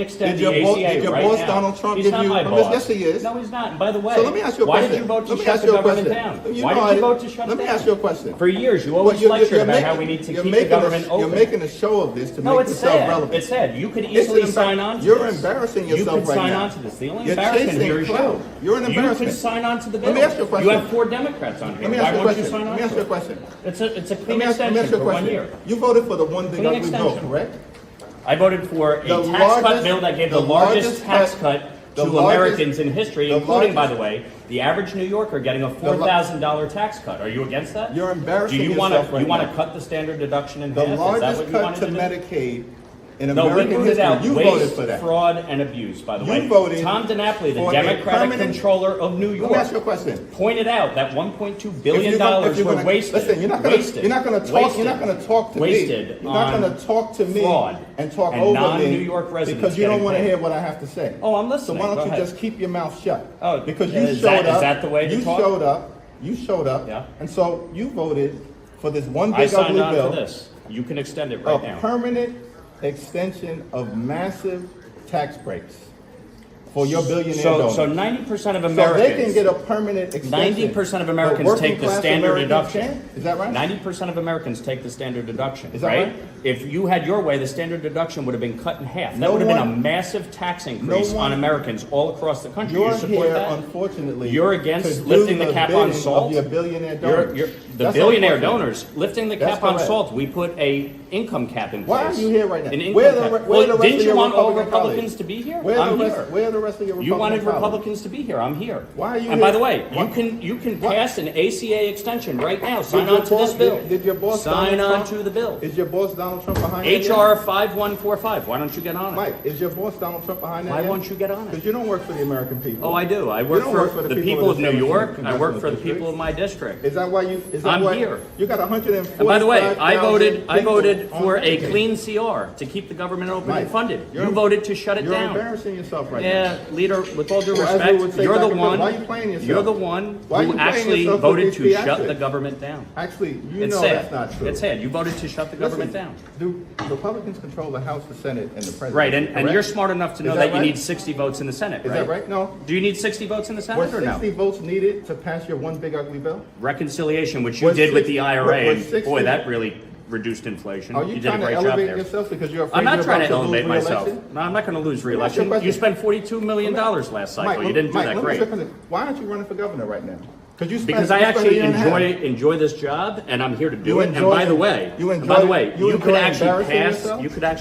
extend Did your the boss, ACA did your right boss now. Donald Trump He's give not you my permission? boss. Yes, he is. No, he's not. And by the way, So let me ask you a why question. did you vote to Let me shut ask the you a government question. down? You Why know did you I- vote to shut Let it me down? ask you a question. For years, you Well, always lectured about how we need to you're keep the making a- government open. You're making a show of this to No, make it's yourself sad. relevant. It's sad. You could It's easily an sign on to You're this. embarrassing You yourself could right sign now. on to this. The only You're embarrassment chasing here is clout. you. You're an You embarrassment. could sign on to the bill. Let me ask you a question. You have 4 Democrats on here. Let me Why ask you a won't you question. sign on Let me ask to you a it? question. It's a Let clean me ask extension you a for 1 question. year. You voted for the one big Clean ugly bill, extension. correct? I voted for a The tax cut largest- bill that gave the the largest largest tax cut- cut the to largest- Americans in history, the including, by largest- the way, the average New Yorker getting a $4,000 tax cut. Are you against that? You're embarrassing Do you want yourself to right want now. to cut the standard deduction in The half? Is that largest what you cut wanted to to do? Medicaid in No, we American rooted history. out You voted waste, for that. fraud, and abuse, by the You way. voted Tom DiNapoli, the for a Democratic permanent- controller of New Let York, me ask you a question. pointed out that $1.2 If billion you're gonna- if you're were gonna- wasted. Listen, you're not going to wasted, talk. You're not going to talk to wasted me. You're not on going to talk to me fraud and talk and over non-New me York residents because you don't getting want to paid. hear what I have to say. Oh, I'm So listening. why Go don't you ahead. just keep your mouth shut? Oh, because you is showed that- up. is that the way to you talk? showed up. You showed up. Yeah. And so you voted for this one I big signed ugly on bill. for this. You can extend it A right now. permanent extension of massive tax breaks for your billionaire donors. So 90% of So Americans. they can get a permanent extension. 90% of but Americans working take the class standard Americans deduction. can't? Is that right? 90% of Americans take the standard deduction. Is that right? If you had your way, the standard deduction would have been cut in half. That No would have been a one- massive tax increase no on one- Americans all across the country. You're You support here, that? unfortunately. You're against to do lifting the the cap on bidding salt? Of your billionaire donors. The That's billionaire unfortunate. donors lifting the That's cap on correct. salt. We put a income cap in place. Why are you here right now? An income Where the cap. re- where Well, the rest didn't of you your want all Republican Republicans colleagues? to be here? Where I'm the here. rest? Where are the rest of your Republican You wanted colleagues? Republicans to be here. I'm here. Why are you And by here? the way, Why- you can Why- pass an ACA extension right now. Sign your on to this boss- bill. Did your boss sign Donald on Trump- to the bill? Is your boss Donald Trump behind that? yet? HR 5145. Why don't you get on it? Mike, is your boss Donald Trump behind that? Why yet? won't you get on it? Because you don't work for the American people. Oh, I do. I You work don't for, the people of New the York. I work congressional for the district. people of my district. Is that why you? Is that I'm why here. You got 145. And by the way, I voted people for on a Medicaid. clean CR to keep the government open Mike, and funded. you're- You voted to shut it You're down. embarrassing yourself right now. Yeah, leader, with all due Well, as we respect, would say you're back the in the- one. why are you playing yourself? You're the one Why are you who playing actually yourself with voted these to shut theatrics? the government down. Actually, you It's know sad. that's not true. It's sad. You voted to shut the government Listen, down. Do Republicans control the House, the Senate, and the president? Right, and correct? you're smart enough to know Is that, that you right? need 60 votes in the Senate, Is right? that right? No. Do you need 60 votes in the Were Senate or no? 60 votes needed to pass your one big ugly bill? Reconciliation, which you Was did with 60 the IRA, was and 60 boy, that really reduced inflation. Are you, did a trying to great job elevate there. yourself because you're afraid I'm not you're trying to about lose elevate myself. re-election? No, I'm not going to lose ask you a re-election. question. You spent $42 million last cycle. You didn't do that great. Why aren't you running for governor right now? Because I actually enjoy this job, and I'm here to do it. And by the way, you and by the way, enjoy you could actually embarrassing pass. yourself? You could actually.